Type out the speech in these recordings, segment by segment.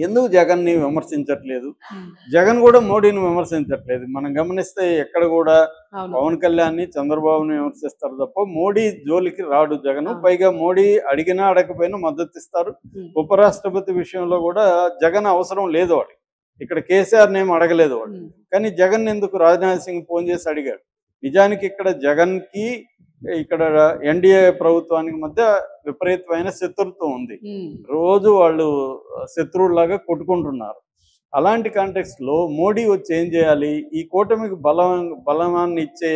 ఎందుకు జగన్ని విమర్శించట్లేదు? జగన్ కూడా మోడీని విమర్శించట్లేదు. మనం గమనిస్తే ఎక్కడ కూడా పవన్ కళ్యాణ్ని, చంద్రబాబుని విమర్శిస్తారు తప్ప మోడీ జోలికి రాడు జగన్. పైగా మోడీ అడిగినా అడగకపోయినా మద్దతు ఇస్తారు. ఉపరాష్ట్రపతి విషయంలో కూడా జగన్ అవసరం లేదు వాడికి. ఇక్కడ కేసీఆర్ని ఏం అడగలేదు వాడు. కానీ జగన్ ఎందుకు రాజ్నాథ్ సింగ్ ఫోన్ చేసి అడిగాడు. నిజానికి ఇక్కడ జగన్కి ఇక్కడ ఎన్డీఏ ప్రభుత్వానికి మధ్య విపరీతమైన శత్రుత్వం ఉంది. రోజు వాళ్ళు శత్రువులాగా కొట్టుకుంటున్నారు. అలాంటి కాంటెక్స్ట్ లో మోడీ వచ్చి ఏం చేయాలి? ఈ కూటమికి బలమాన్ని ఇచ్చే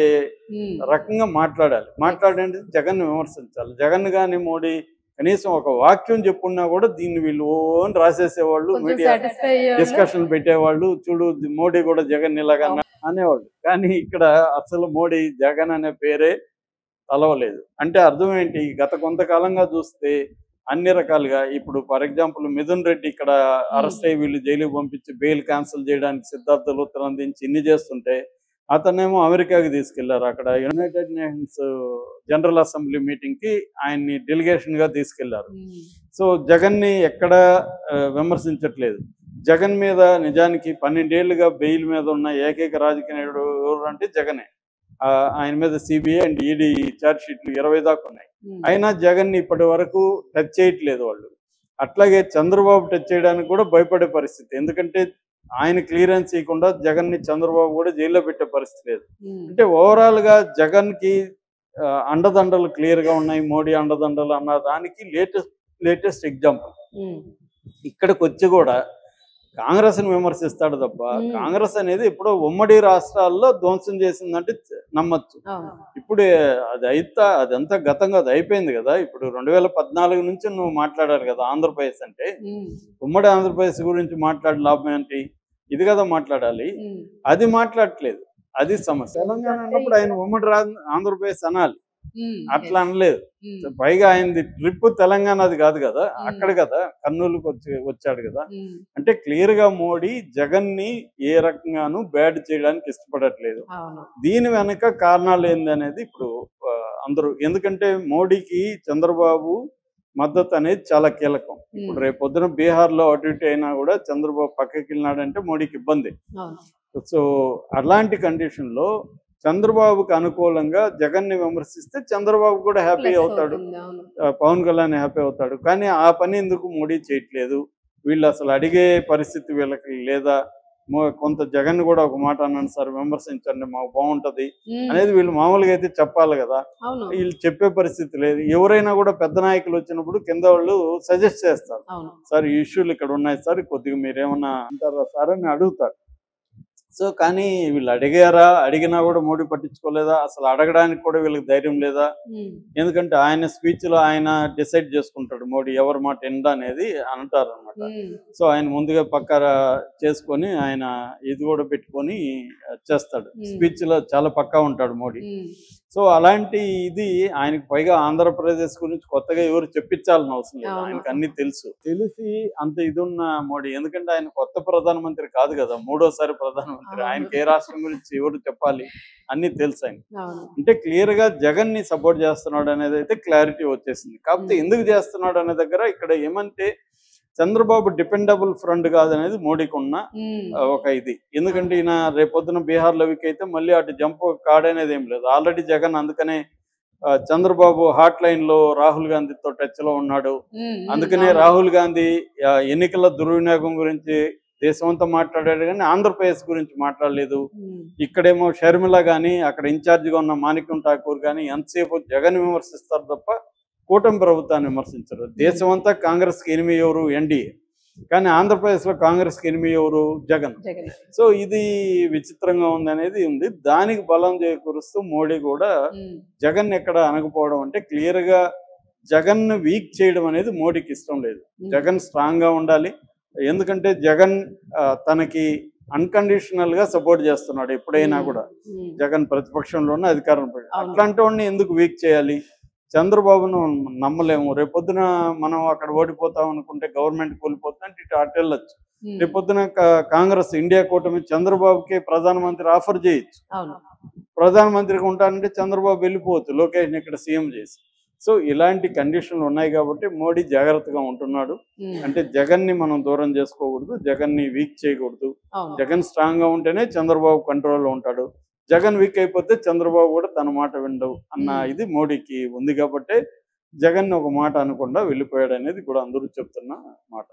రకంగా మాట్లాడంటే జగన్ విమర్శించాలి. జగన్ గాని మోడీ కనీసం ఒక వాక్యం చెప్పున్నా కూడా దీన్ని వీళ్ళు ఓన్ రాసేసేవాళ్ళు, మీడియా డిస్కషన్ పెట్టేవాళ్ళు. చూడు మోడీ కూడా జగన్ ఇలాగా అనేవాళ్ళు. కానీ ఇక్కడ అసలు మోడీ జగన్ అనే పేరే తలవలేదు. అంటే అర్థం ఏంటి? గత కొంతకాలంగా చూస్తే అన్ని రకాలుగా ఇప్పుడు ఫర్ ఎగ్జాంపుల్ మిథున్ రెడ్డి ఇక్కడ అరెస్ట్ అయ్యి వీళ్ళు జైలుకి పంపించి బెయిల్ క్యాన్సిల్ చేయడానికి సిద్ధార్థులు ఉత్తరం అందించి ఇన్ని చేస్తుంటే అతనేమో అమెరికాకి తీసుకెళ్లారు. అక్కడ United nations general assembly meeting కి ఆయన్ని డెలిగేషన్ గా తీసుకెళ్లారు. సో జగన్ని ఎక్కడ విమర్శించట్లేదు. జగన్ మీద నిజానికి 12 ఏళ్లుగా బెయిల్ మీద ఉన్న ఏకైక రాజకీయ నాయకుడు ఎవరు అంటే జగనే. ఆయన మీద సిబిఐ అండ్ ఈడీ ఛార్జ్ షీట్లు 20 దాకా ఉన్నాయి. అయినా జగన్ ఇప్పటి వరకు టచ్ చేయట్లేదు వాళ్ళు. అట్లాగే చంద్రబాబు టచ్ చేయడానికి కూడా భయపడే పరిస్థితి. ఎందుకంటే ఆయన క్లియరెన్స్ ఇవ్వకుండా జగన్ ని చంద్రబాబు కూడా జైల్లో పెట్టే పరిస్థితి లేదు. అంటే ఓవరాల్ గా జగన్ కి అండదండలు క్లియర్ గా ఉన్నాయి. మోడీ అండదండలు అన్న దానికి లేటెస్ట్ ఎగ్జాంపుల్. ఇక్కడికి వచ్చి కూడా కాంగ్రెస్ ని విమర్శిస్తాడు తప్ప కాంగ్రెస్ అనేది ఇప్పుడు ఉమ్మడి రాష్ట్రాల్లో ధ్వంసం చేసిందంటే నమ్మచ్చు. ఇప్పుడు అదంతా గతంగా అది అయిపోయింది కదా. ఇప్పుడు 2014 నుంచి నువ్వు మాట్లాడారు కదా ఆంధ్రప్రదేశ్ అంటే. ఉమ్మడి ఆంధ్రప్రదేశ్ గురించి మాట్లాడే లాభం ఏంటి? ఇది కదా మాట్లాడాలి. అది మాట్లాడట్లేదు. అది సమస్య. తెలంగాణ అన్నప్పుడు ఆయన ఉమ్మడి ఆంధ్రప్రదేశ్ అనాలి. అట్లా అనలేదు. పైగా ఆయనది ట్రిప్ తెలంగాణది కాదు కదా, అక్కడ కదా కర్నూలుకి వచ్చాడు కదా. అంటే క్లియర్ గా మోడీ జగన్ ని ఏ రకంగానూ బ్యాడ్ చేయడానికి ఇష్టపడట్లేదు. దీని వెనక కారణాలు ఏందనేది ఇప్పుడు అందరూ, ఎందుకంటే మోడీకి చంద్రబాబు మద్దతు అనేది చాలా కీలకం. ఇప్పుడు రేపు పొద్దున బీహార్లో అటు ఇటు అయినా కూడా చంద్రబాబు పక్కకి వెళ్ళినాడంటే మోడీకి ఇబ్బంది. సో అలాంటి కండిషన్ లో చంద్రబాబుకి అనుకూలంగా జగన్ ని విమర్శిస్తే చంద్రబాబు కూడా హ్యాపీ అవుతాడు, పవన్ కళ్యాణ్ హ్యాపీ అవుతాడు. కానీ ఆ పని ఎందుకు మోడీ చేయట్లేదు? వీళ్ళు అసలు అడిగే పరిస్థితి వీళ్ళకి లేదా? కొంత జగన్ కూడా ఒక మాట అన్నాను సార్, విమర్శించండి మాకు బాగుంటది అనేది వీళ్ళు మామూలుగా అయితే చెప్పాలి కదా. వీళ్ళు చెప్పే పరిస్థితి లేదు. ఎవరైనా కూడా పెద్ద నాయకులు వచ్చినప్పుడు కింద వాళ్ళు సజెస్ట్ చేస్తారు, సార్ ఈ ఇష్యూలు ఇక్కడ ఉన్నాయి సార్, కొద్దిగా మీరేమన్నా అంటారా సార్ అని అడుగుతారు. సో కానీ వీళ్ళు అడిగినా కూడా మోడీ పట్టించుకోలేదా? అసలు అడగడానికి కూడా వీళ్ళకి ధైర్యం లేదా? ఎందుకంటే ఆయన స్పీచ్ లో ఆయన డిసైడ్ చేసుకుంటాడు మోడీ ఎవరి మాట ఎండా అనేది అంటారు అనమాట. సో ఆయన ముందుగా పక్క చేసుకొని ఆయన ఇది కూడా పెట్టుకొని చేస్తాడు. స్పీచ్ లో చాలా పక్కా ఉంటాడు మోడీ. సో అలాంటి ఇది ఆయనకు పైగా ఆంధ్రప్రదేశ్ గురించి కొత్తగా ఎవరు చెప్పించాలని అవసరం లేదు. ఆయనకు అన్ని తెలిసి అంత ఇది ఉన్న మోడీ. ఎందుకంటే ఆయన కొత్త ప్రధానమంత్రి కాదు కదా, 3వ ప్రధానమంత్రి. ఆయనకి ఏ రాష్ట్రం గురించి ఎవరు చెప్పాలి అన్ని తెలుసు ఆయన. అంటే క్లియర్ గా జగన్ ని సపోర్ట్ చేస్తున్నాడు అనేది అయితే క్లారిటీ వచ్చేసింది. కాకపోతే ఎందుకు చేస్తున్నాడు అనే దగ్గర ఇక్కడ ఏమంటే చంద్రబాబు డిపెండబుల్ ఫ్రెండ్ కాదనేది మోడీకి ఉన్న ఒక ఇది. ఎందుకంటే ఈయన రేపొద్దున బీహార్లో వీక్ అయితే మళ్ళీ అటు జంప్ కాడనేది ఏం లేదు. ఆల్రెడీ జగన్ అందుకనే చంద్రబాబు హాట్ లైన్ లో రాహుల్ గాంధీతో టచ్ లో ఉన్నాడు. అందుకనే రాహుల్ గాంధీ ఎన్నికల దుర్వినియోగం గురించి దేశమంతా మాట్లాడాడు కానీ ఆంధ్రప్రదేశ్ గురించి మాట్లాడలేదు. ఇక్కడేమో షర్మిల గాని అక్కడ ఇన్ఛార్జిగా ఉన్న మాణిక్యం ఠాకూర్ గాని ఎంతసేపు జగన్ విమర్శిస్తారు తప్ప కూటమి ప్రభుత్వాన్ని విమర్శించరు. దేశమంతా కాంగ్రెస్ కి ఎనిమి ఎవరు? ఎన్డీఏ. కానీ ఆంధ్రప్రదేశ్ లో కాంగ్రెస్ కి ఎనిమి ఎవరు? జగన్. సో ఇది విచిత్రంగా ఉంది అనేది ఉంది. దానికి బలం చేకూరుస్తూ మోడీ కూడా జగన్ ఎక్కడ అనకపోవడం అంటే క్లియర్ గా జగన్ వీక్ చేయడం అనేది మోడీకి ఇష్టం లేదు. జగన్ స్ట్రాంగ్ గా ఉండాలి. ఎందుకంటే జగన్ తనకి అన్కండిషనల్ గా సపోర్ట్ చేస్తున్నాడు ఎప్పుడైనా కూడా. జగన్ ప్రతిపక్షంలో ఉన్న అధికారంలో. అట్లాంటి వాడిని ఎందుకు వీక్ చేయాలి? చంద్రబాబును నమ్మలేము. రేపొద్దున మనం అక్కడ ఓడిపోతాం అనుకుంటే గవర్నమెంట్ కూలిపోతుందంటే ఇటు అటు వెళ్ళొచ్చు. రేపొద్దున కాంగ్రెస్ ఇండియా కూటమి చంద్రబాబుకి ప్రధానమంత్రి ఆఫర్ చేయొచ్చు. ప్రధానమంత్రిగా ఉంటానంటే చంద్రబాబు వెళ్ళిపోవచ్చు లోకేష్ ఇక్కడ సీఎం చేసి. సో ఇలాంటి కండిషన్లు ఉన్నాయి కాబట్టి మోడీ జాగ్రత్తగా ఉంటున్నాడు. అంటే జగన్ని మనం దూరం చేసుకోకూడదు, జగన్ని వీక్ చేయకూడదు. జగన్ స్ట్రాంగ్ గా ఉంటేనే చంద్రబాబు కంట్రోల్లో ఉంటాడు. జగన్ వీక్ అయిపోతే చంద్రబాబు కూడా తన మాట వినడు అన్న ఇది మోడీకి ఉంది కాబట్టి జగన్ ఒక మాట అనకుండా వెళ్ళిపోయాడు అనేది కూడా అందరూ చెప్తున్న మాట.